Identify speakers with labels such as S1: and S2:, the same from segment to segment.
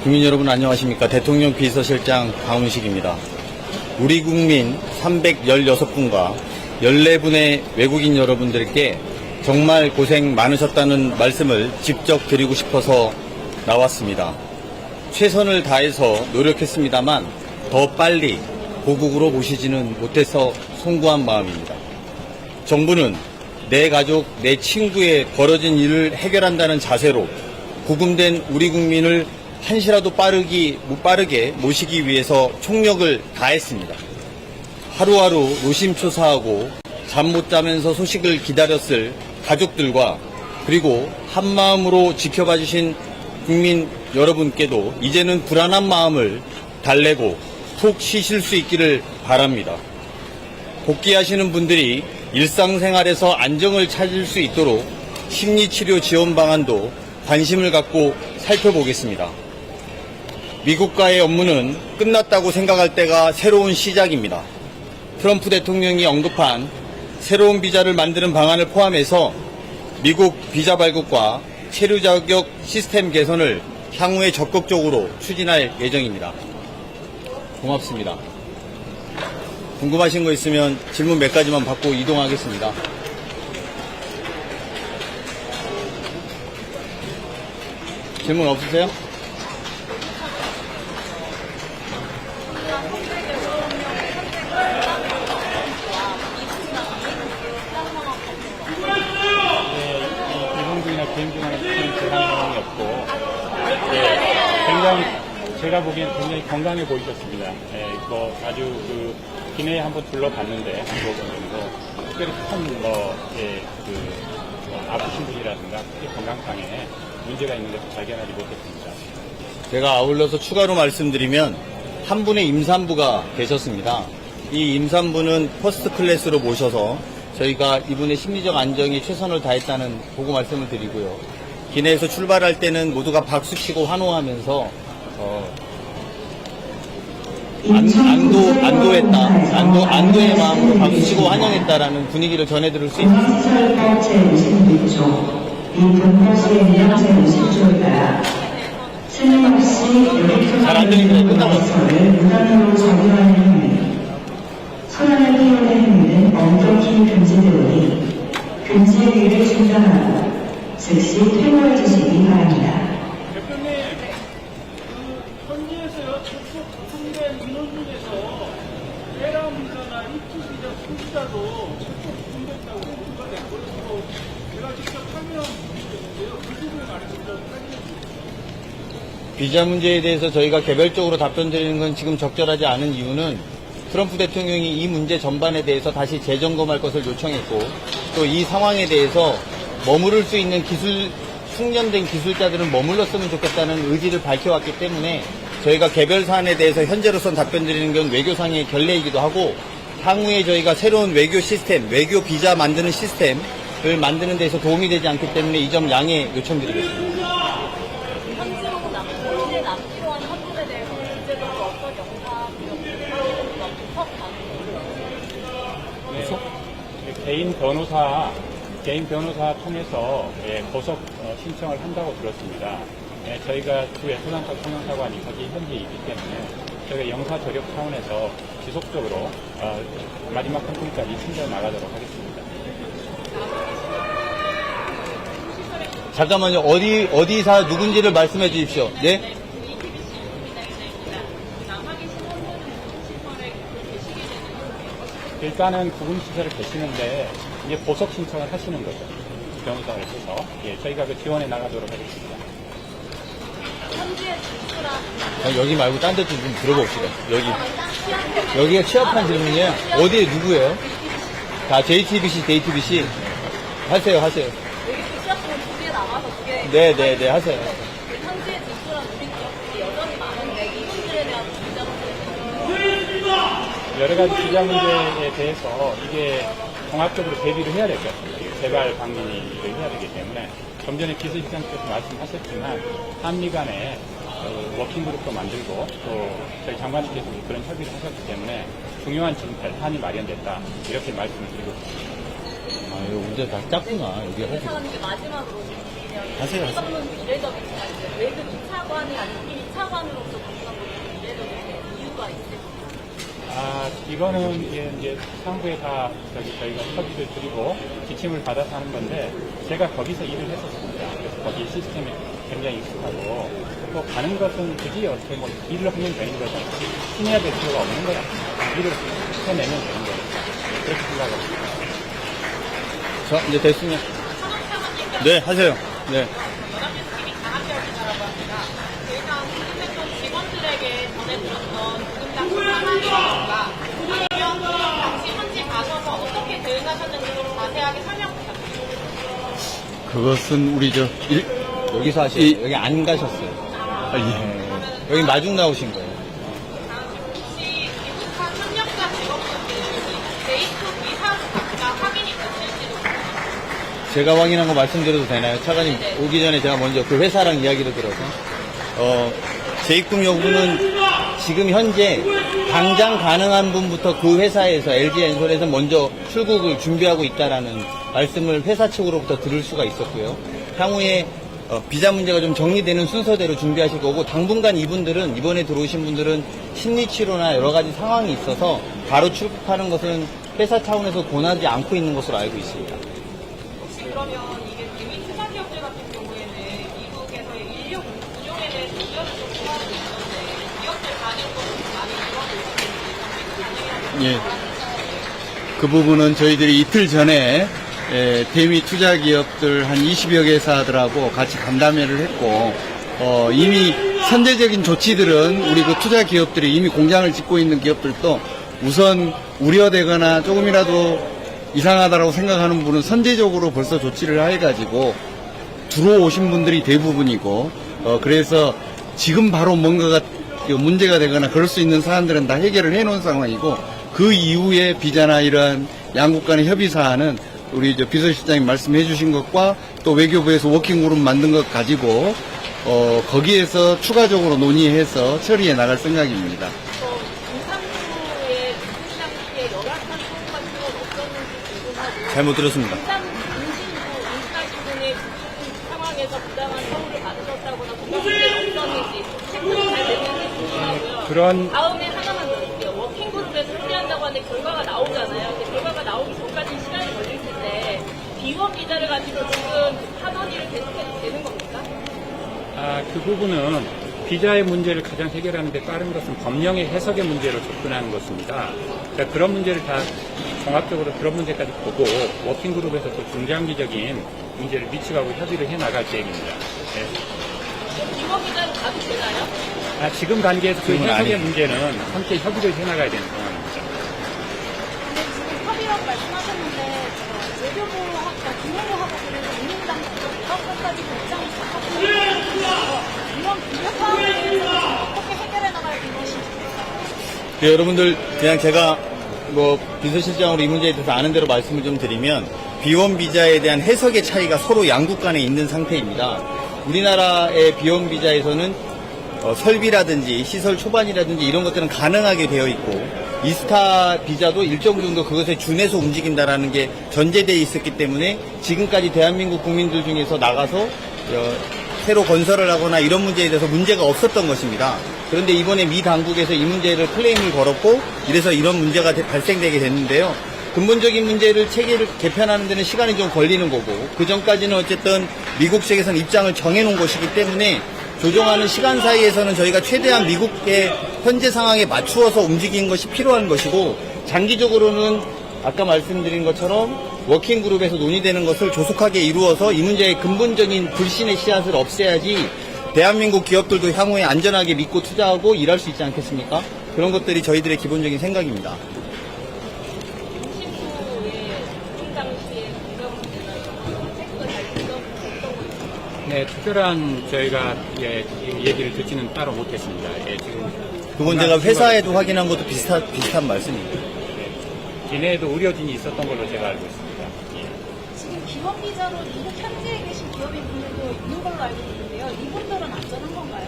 S1: 국민 여러분 안녕하십니까. 대통령 비서실장 강훈식입니다. 우리 국민 316분과 14분의 외국인 여러분들께 정말 고생 많으셨다는 말씀을 직접 드리고 싶어서 나왔습니다. 최선을 다해서 노력했습니다만 더 빨리 고국으로 모시지는 못해서 송구한 마음입니다. 정부는 내 가족, 내 친구의 벌어진 일을 해결한다는 자세로 구금된 우리 국민을 한시라도 빠르게 모시기 위해서 총력을 다했습니다. 하루하루 노심초사하고 잠 못 자면서 소식을 기다렸을 가족들과 그리고 한마음으로 지켜봐 주신 국민 여러분께도 이제는 불안한 마음을 달래고 푹 쉬실 수 있기를 바랍니다. 복귀하시는 분들이 일상생활에서 안정을 찾을 수 있도록 심리치료 지원 방안도 관심을 갖고 살펴보겠습니다. 미국과의 업무는 끝났다고 생각할 때가 새로운 시작입니다. 트럼프 대통령이 언급한 새로운 비자를 만드는 방안을 포함해서 미국 비자 발급과 체류 자격 시스템 개선을 향후에 적극적으로 추진할 예정입니다. 고맙습니다. 궁금하신 거 있으면 질문 몇 가지만 받고 이동하겠습니다. 질문 없으세요?
S2: 비공중이나 비행중하는 재난 상황이 없고, 굉장히 제가 보기엔 굉장히 건강해 보이셨습니다. 아주 기내에 한번 둘러봤는데 한국 정도 특별히 아프신 분이라든가 특히 건강상에 문제가 있는 것을 발견하지 못했습니다.
S1: 제가 아울러서 추가로 말씀드리면 한 분의 임산부가 계셨습니다. 이 임산부는 퍼스트 클래스로 모셔서 저희가 이분의 심리적 안정에 최선을 다했다는 보고 말씀을 드리고요. 기내에서 출발할 때는 모두가 박수치고 환호하면서 안도의 마음으로 박수치고 환영했다라는 분위기를 전해드릴 수 있습니다. 잘 안 들립니다. 끝나갔어요.
S3: 선언을 피우는 행위는 엄격히 금지되오니 금지의 길을 중단하고 즉시 퇴보해 주시기 바랍니다.
S4: 대표님, 현지에서요, 접속 구성된 인원 중에서 대남 비자나 입주 비자, 소비자도 접속 구성됐다고 공부가 됐고, 제가 직접 확인한 부분이 있는데요. 그 부분에 관해서 좀 확인해 주세요.
S1: 비자 문제에 대해서 저희가 개별적으로 답변 드리는 건 지금 적절하지 않은 이유는 트럼프 대통령이 이 문제 전반에 대해서 다시 재점검할 것을 요청했고 또 이 상황에 대해서 머무를 수 있는 숙련된 기술자들은 머물렀으면 좋겠다는 의지를 밝혀왔기 때문에 저희가 개별 사안에 대해서 현재로선 답변 드리는 건 외교상의 결례이기도 하고 향후에 저희가 새로운 외교 시스템, 외교 비자 만드는 시스템을 만드는 데서 도움이 되지 않기 때문에 이 점 양해 요청드리겠습니다.
S2: 개인 변호사 통해서 고속 신청을 한다고 들었습니다. 저희가 주에 소장사관이 거기 현지에 있기 때문에 저희가 영사 저력 차원에서 지속적으로 마지막 한 분까지 신청해 나가도록 하겠습니다.
S1: 잠깐만요. 어디사 누군지를 말씀해 주십시오. 네?
S2: 일단은 구금시설을 계시는데 이제 보석 신청을 하시는 거죠. 변호사를 해서 저희가 그 지원해 나가도록 하겠습니다.
S1: 여기 말고 딴 데 좀 들어봅시다. 여기가 취합한 질문이에요. 어디에 누구예요? 다 JTBC 하세요.
S5: 여기 취업은 두 개 남아서 두 개.
S1: 네, 하세요.
S5: 현지에 진출한 우리 기업들이 여전히 많은데 이 문제에 대한 비자 문제는
S2: 여러 가지 비자 문제에 대해서 이게 종합적으로 대비를 해야 될 것 같습니다. 재발 방문을 해야 되기 때문에 좀 전에 기술시장께서 말씀하셨지만 한미 간에 워킹그룹도 만들고 또 저희 장관님께서 그런 협의를 하셨기 때문에 중요한 지금 발판이 마련됐다 이렇게 말씀을 드리고 싶습니다.
S1: 이거 문제 다 짰구나. 여기
S5: 그
S1: 하지.
S5: 사람이 마지막으로
S1: 하세요, 하세요.
S5: 당선은 이례적이지만 왜 그 2차관이 아닌 1차관으로서 당선은 이례적인 이유가 있을까요?
S2: 이거는 이제 상부에 다 저희가 협의를 드리고 지침을 받아서 하는 건데 제가 거기서 일을 했었습니다. 그래서 거기 시스템에 굉장히 익숙하고 또 가는 것은 굳이 어떻게 뭐 일을 하면 되는 거죠. 신해야 될 필요가 없는 거야. 일을 해내면 되는 거예요. 그렇게 생각합니다.
S1: 자, 이제 됐으면. 네, 하세요. 네.
S5: 연합뉴스TV 강합열기자라고 합니다. 저희가 공직했던 직원들에게 전해드렸던 부금당 상황이라든가 아니면 당시 현지 가셔서 어떻게 대응하셨는지 좀 자세하게 설명 부탁드립니다.
S1: 그것은 우리 여기서 여기 안 가셨어요. 예. 여기 마중 나오신 거예요.
S5: 혹시 미국한 협력자 직원분들이 데이트 비사가 확인이 됐을지도
S1: 제가 확인한 거 말씀드려도 되나요? 차관님 오기 전에 제가 먼저 그 회사랑 이야기를 들어서 재입금 여부는 지금 현재 당장 가능한 분부터 그 회사에서 LG엔솔에서 먼저 출국을 준비하고 있다라는 말씀을 회사 측으로부터 들을 수가 있었고요. 향후에 비자 문제가 좀 정리되는 순서대로 준비하실 거고 당분간 이분들은 이번에 들어오신 분들은 심리치료나 여러 가지 상황이 있어서 바로 출국하는 것은 회사 차원에서 권하지 않고 있는 것으로 알고 있습니다.
S5: 혹시 그러면 이게 대미 투자 기업들 같은 경우에는 미국에서의 인력 운용에 대해서 의견을 좀 구하고 있는데 기업들 가는 것도 많이 들어가고 있는지
S1: 예. 그 부분은 저희들이 이틀 전에 대미 투자 기업들 한 20여 개 회사들하고 같이 간담회를 했고 이미 선제적인 조치들은 우리 그 투자 기업들이 이미 공장을 짓고 있는 기업들도 우선 우려되거나 조금이라도 이상하다라고 생각하는 분은 선제적으로 벌써 조치를 해가지고 들어오신 분들이 대부분이고 그래서 지금 바로 뭔가가 문제가 되거나 그럴 수 있는 사안들은 다 해결을 해놓은 상황이고 그 이후에 비자나 이러한 양국 간의 협의 사안은 우리 비서실장님 말씀해 주신 것과 또 외교부에서 워킹그룹 만든 것 가지고 거기에서 추가적으로 논의해서 처리해 나갈 생각입니다.
S5: 임산부의 임신 당시에 열악한 상황 같은 건 없었는지 궁금하고
S1: 잘못 들었습니다.
S5: 임신부 부분의 상황에서 부당한 처우를 받으셨다거나 부당한 게 없었는지 체크가 잘 됐는지 궁금하고요. 다음에 하나만 더 드릴게요. 워킹그룹에서 협의한다고 하는데 결과가 나오잖아요. 근데 결과가 나오기 전까지 시간이 걸릴 텐데 비원 비자를 가지고 지금 하던 일을 계속해도 되는 겁니까?
S2: 그 부분은 비자의 문제를 가장 해결하는 데 따른 것은 법령의 해석의 문제로 접근하는 것입니다. 그러니까 그런 문제를 다 종합적으로 그런 문제까지 보고 워킹그룹에서 또 중장기적인 문제를 미치고 협의를 해 나갈 계획입니다. 네.
S5: 비원 비자를 가도 되나요?
S2: 지금 단계에서 그 해석의
S1: 아니에요.
S2: 문제는 함께 협의를 해 나가야 되는 상황입니다.
S6: 근데 지금 협의라고 말씀하셨는데 외교부하고 국무부하고 그래서 민주당 대학까지 입장이 바뀌었고 이런 비교 사항에 대해서 어떻게 해결해 나갈 것인지
S1: 네, 여러분들 그냥 제가 비서실장으로 이 문제에 대해서 아는 대로 말씀을 좀 드리면 비원 비자에 대한 해석의 차이가 서로 양국 간에 있는 상태입니다. 우리나라의 비원 비자에서는 설비라든지 시설 초반이라든지 이런 것들은 가능하게 되어 있고 이스타 비자도 일정 정도 그것에 준해서 움직인다라는 게 전제되어 있었기 때문에 지금까지 대한민국 국민들 중에서 나가서 새로 건설을 하거나 이런 문제에 대해서 문제가 없었던 것입니다. 그런데 이번에 미 당국에서 이 문제를 클레임을 걸었고 이래서 이런 문제가 발생되게 됐는데요. 근본적인 문제를 체계를 개편하는 데는 시간이 좀 걸리는 거고 그 전까지는 어쨌든 미국 측에서는 입장을 정해놓은 것이기 때문에 조정하는 시간 사이에서는 저희가 최대한 미국의 현재 상황에 맞추어서 움직이는 것이 필요한 것이고 장기적으로는 아까 말씀드린 것처럼 워킹그룹에서 논의되는 것을 조속하게 이루어서 이 문제의 근본적인 불신의 씨앗을 없애야지 대한민국 기업들도 향후에 안전하게 믿고 투자하고 일할 수 있지 않겠습니까? 그런 것들이 저희들의 기본적인 생각입니다.
S5: 임신부의 임신 당시에 건강 문제나 체크가 잘 됐던 거
S2: 네, 특별한 저희가 얘기를 듣지는 따로 못했습니다. 지금
S1: 그건 제가 회사에도 확인한 것도 비슷한 말씀입니다.
S2: 기내에도 의료진이 있었던 걸로 제가 알고 있습니다.
S6: 지금 기업 비자로 미국 현지에 계신 기업인 분들도 있는 걸로 알고 있는데요. 이분들은 안전한 건가요?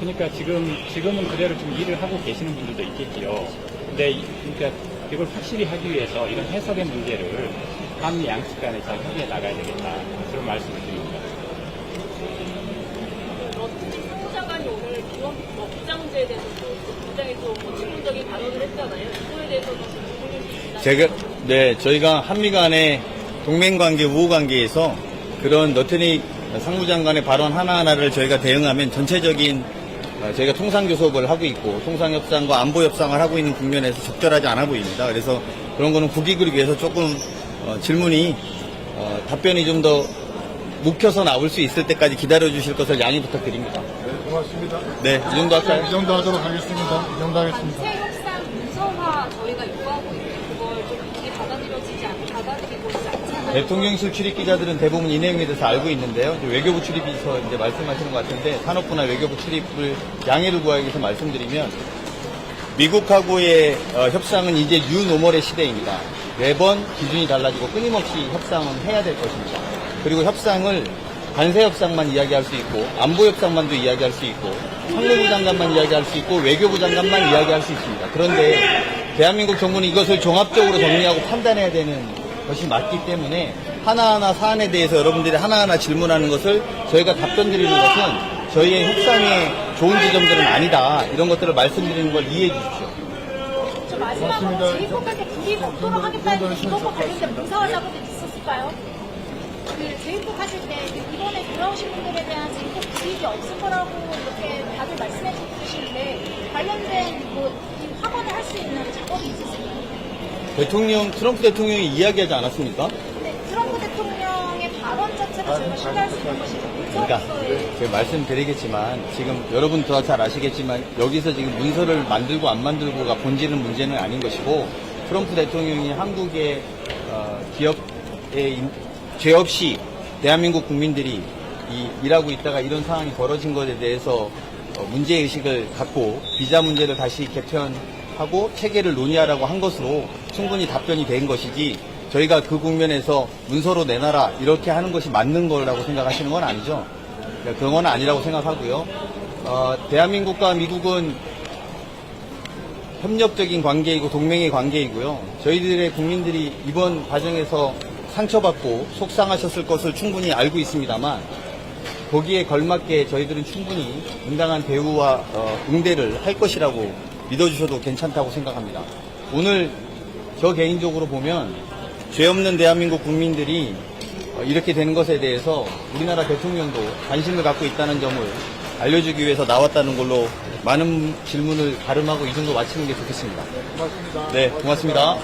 S2: 그러니까 지금은 그대로 좀 일을 하고 계시는 분들도 있겠지요. 근데 그러니까 이걸 확실히 하기 위해서 이런 해석의 문제를 한미 양측 간에 잘 협의해 나가야 되겠다. 그런 말씀을 드립니다.
S5: 러트니 상무장관이 오늘 기원부터 부장제에 대해서 굉장히 좀 충분적인 발언을 했잖아요. 이거에 대해서도
S1: 저희가 한미 간의 동맹관계, 우호관계에서 그런 너트니 상무장관의 발언 하나하나를 저희가 대응하면 전체적인 저희가 통상교섭을 하고 있고 통상협상과 안보협상을 하고 있는 국면에서 적절하지 않아 보입니다. 그래서 그런 거는 국익을 위해서 조금 질문이 답변이 좀 더 묵혀서 나올 수 있을 때까지 기다려 주실 것을 양해 부탁드립니다.
S7: 네, 고맙습니다.
S1: 네, 이 정도 할까요?
S7: 이 정도 하도록 하겠습니다. 이 정도 하겠습니다.
S6: 단체 협상 문서화 저희가 요구하고 있는데 그걸 좀 이게 받아들이고 있지 않잖아요.
S1: 대통령실 출입 기자들은 대부분 이 내용에 대해서 알고 있는데요. 외교부 출입에서 이제 말씀하시는 것 같은데 산업부나 외교부 출입을 양해를 구하기 위해서 말씀드리면 미국하고의 협상은 이제 뉴노멀의 시대입니다. 매번 기준이 달라지고 끊임없이 협상은 해야 될 것입니다. 그리고 협상을 관세 협상만 이야기할 수 있고 안보 협상만도 이야기할 수 있고 상무부 장관만 이야기할 수 있고 외교부 장관만 이야기할 수 있습니다. 그런데 대한민국 정부는 이것을 종합적으로 정리하고 판단해야 되는 것이 맞기 때문에 하나하나 사안에 대해서 여러분들이 하나하나 질문하는 것을 저희가 답변 드리는 것은 저희의 협상의 좋은 지점들은 아니다. 이런 것들을 말씀드리는 걸 이해해 주십시오.
S6: 저 마지막으로 제이포할 때 불이익 없도록 하겠다는 이것과 관련된 문서화 작업이 있었을까요? 그 제이포 하실 때 이번에 돌아오신 분들에 대한 제이포 불이익이 없을 거라고 이렇게 다들 말씀해 주시는데 관련된 이 확언을 할 수 있는 작업이 있으신가요?
S1: 트럼프 대통령이 이야기하지 않았습니까?
S6: 네, 트럼프 대통령의 발언 자체를 저희가 신뢰할 수 있는 것이죠.
S1: 그러니까 제가 말씀드리겠지만 지금 여러분 더 잘 아시겠지만 여기서 지금 문서를 만들고 안 만들고가 본질은 문제는 아닌 것이고 트럼프 대통령이 한국의 기업에 죄 없이 대한민국 국민들이 일하고 있다가 이런 상황이 벌어진 것에 대해서 문제의식을 갖고 비자 문제를 다시 개편하고 체계를 논의하라고 한 것으로 충분히 답변이 된 것이지 저희가 그 국면에서 문서로 내놔라 이렇게 하는 것이 맞는 거라고 생각하시는 건 아니죠. 그런 건 아니라고 생각하고요. 대한민국과 미국은 협력적인 관계이고 동맹의 관계이고요. 저희들의 국민들이 이번 과정에서 상처받고 속상하셨을 것을 충분히 알고 있습니다만 거기에 걸맞게 저희들은 충분히 응당한 대우와 응대를 할 것이라고 믿어주셔도 괜찮다고 생각합니다. 오늘 저 개인적으로 보면 죄 없는 대한민국 국민들이 이렇게 되는 것에 대해서 우리나라 대통령도 관심을 갖고 있다는 점을 알려주기 위해서 나왔다는 걸로 많은 질문을 가름하고 이 정도 마치는 게 좋겠습니다.
S7: 고맙습니다.
S1: 네, 고맙습니다.